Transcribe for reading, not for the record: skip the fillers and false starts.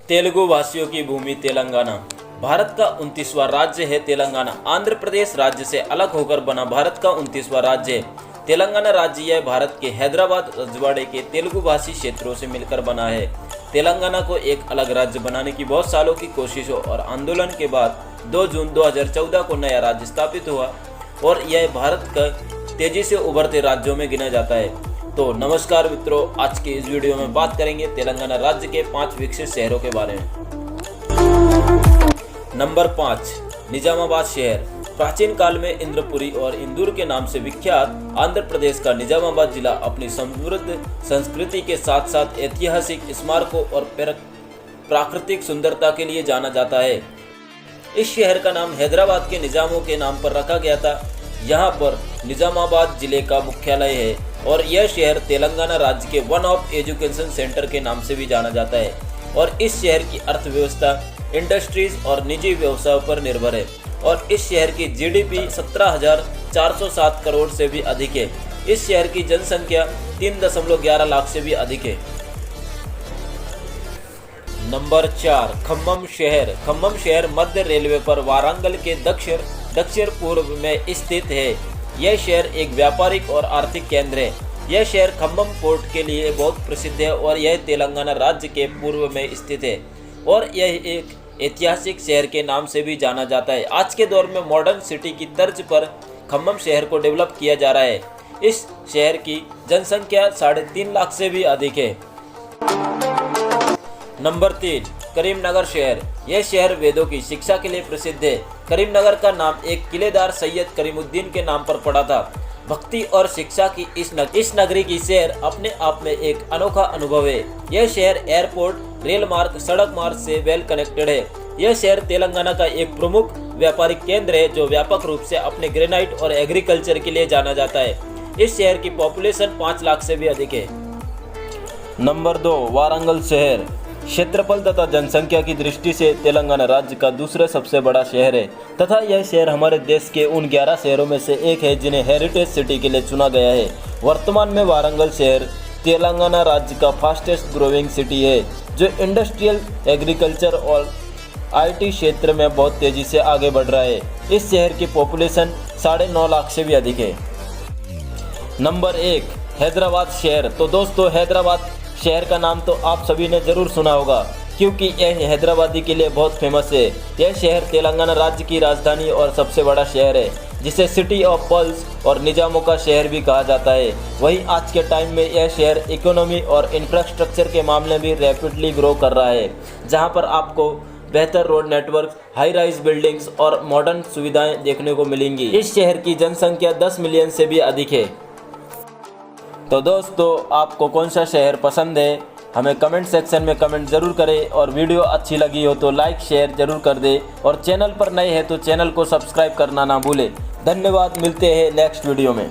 तेलुगु भाषियों की भूमि तेलंगाना। भारत का 29वां राज्य है तेलंगाना। आंध्र प्रदेश राज्य से अलग होकर बना भारत का 29वां राज्य है तेलंगाना राज्य। यह भारत के हैदराबाद रजवाड़े के तेलुगु भाषी क्षेत्रों से मिलकर बना है। तेलंगाना को एक अलग राज्य बनाने की बहुत सालों की कोशिशों और आंदोलन के बाद 2 जून 2014 को नया राज्य स्थापित हुआ और यह भारत का तेजी से उभरते राज्यों में गिना जाता है। तो नमस्कार मित्रों, आज के इस वीडियो में बात करेंगे तेलंगाना राज्य के 5 विकसित शहरों के बारे में। नंबर 5, निजामाबाद शहर। प्राचीन काल में इंद्रपुरी और इंदूर के नाम से विख्यात आंध्र प्रदेश का निजामाबाद जिला अपनी समृद्ध संस्कृति के साथ साथ ऐतिहासिक स्मारकों और प्राकृतिक सुंदरता के लिए जाना जाता है। इस शहर का नाम हैदराबाद के निजामों के नाम पर रखा गया था। यहाँ पर निजामाबाद जिले का मुख्यालय है और यह शहर तेलंगाना राज्य के वन ऑफ एजुकेशन सेंटर के नाम से भी जाना जाता है और इस शहर की अर्थव्यवस्था इंडस्ट्रीज और निजी व्यवसायों पर निर्भर है और इस शहर की जीडीपी 17,407 करोड़ से भी अधिक है। इस शहर की जनसंख्या 3.11 लाख से भी अधिक है। नंबर 4, खम्मम शहर। खम्मम शहर मध्य रेलवे पर वारंगल के दक्षिण पूर्व में स्थित है। यह शहर एक व्यापारिक और आर्थिक केंद्र है। यह शहर खम्मम पोर्ट के लिए बहुत प्रसिद्ध है और यह तेलंगाना राज्य के पूर्व में स्थित है और यह एक ऐतिहासिक शहर के नाम से भी जाना जाता है। आज के दौर में मॉडर्न सिटी की तर्ज पर खम्मम शहर को डेवलप किया जा रहा है। इस शहर की जनसंख्या 3.5 लाख से भी अधिक है। नंबर 3, करीमनगर शहर। यह शहर वेदों की शिक्षा के लिए प्रसिद्ध है। करीमनगर का नाम एक किलेदार सैयद करीमुद्दीन के नाम पर पड़ा था। भक्ति और शिक्षा की इस नगरी की सैर अपने आप में एक अनोखा अनुभव है। यह शहर एयरपोर्ट, रेल मार्ग, सड़क मार्ग से वेल कनेक्टेड है। यह शहर तेलंगाना का एक प्रमुख व्यापारिक केंद्र है जो व्यापक रूप से अपने ग्रेनाइट और एग्रीकल्चर के लिए जाना जाता है। इस शहर की पॉपुलेशन 5 लाख से भी अधिक है। नंबर 2, वारंगल शहर। क्षेत्रफल तथा जनसंख्या की दृष्टि से तेलंगाना राज्य का दूसरा सबसे बड़ा शहर है तथा यह शहर हमारे देश के उन 11 शहरों में से एक है जिन्हें हेरिटेज सिटी के लिए चुना गया है। वर्तमान में वारंगल शहर तेलंगाना राज्य का फास्टेस्ट ग्रोइंग सिटी है जो इंडस्ट्रियल, एग्रीकल्चर और आईटी क्षेत्र में बहुत तेजी से आगे बढ़ रहा है। इस शहर की पॉपुलेशन 9.5 लाख से भी अधिक है। नंबर 1, हैदराबाद शहर। तो दोस्तों, हैदराबाद शहर का नाम तो आप सभी ने जरूर सुना होगा क्योंकि यह हैदराबादी के लिए बहुत फेमस है। यह शहर तेलंगाना राज्य की राजधानी और सबसे बड़ा शहर है जिसे सिटी ऑफ पर्ल्स और निजामों का शहर भी कहा जाता है। वहीं आज के टाइम में यह शहर इकोनॉमी और इंफ्रास्ट्रक्चर के मामले में भी रैपिडली ग्रो कर रहा है, जहां पर आपको बेहतर road network, high rise buildings और मॉडर्न सुविधाएं देखने को मिलेंगी। इस शहर की जनसंख्या 10 मिलियन से भी अधिक है। तो दोस्तों, आपको कौन सा शहर पसंद है हमें कमेंट सेक्शन में कमेंट ज़रूर करें और वीडियो अच्छी लगी हो तो लाइक शेयर ज़रूर कर दें और चैनल पर नए हैं तो चैनल को सब्सक्राइब करना ना भूलें। धन्यवाद, मिलते हैं नेक्स्ट वीडियो में।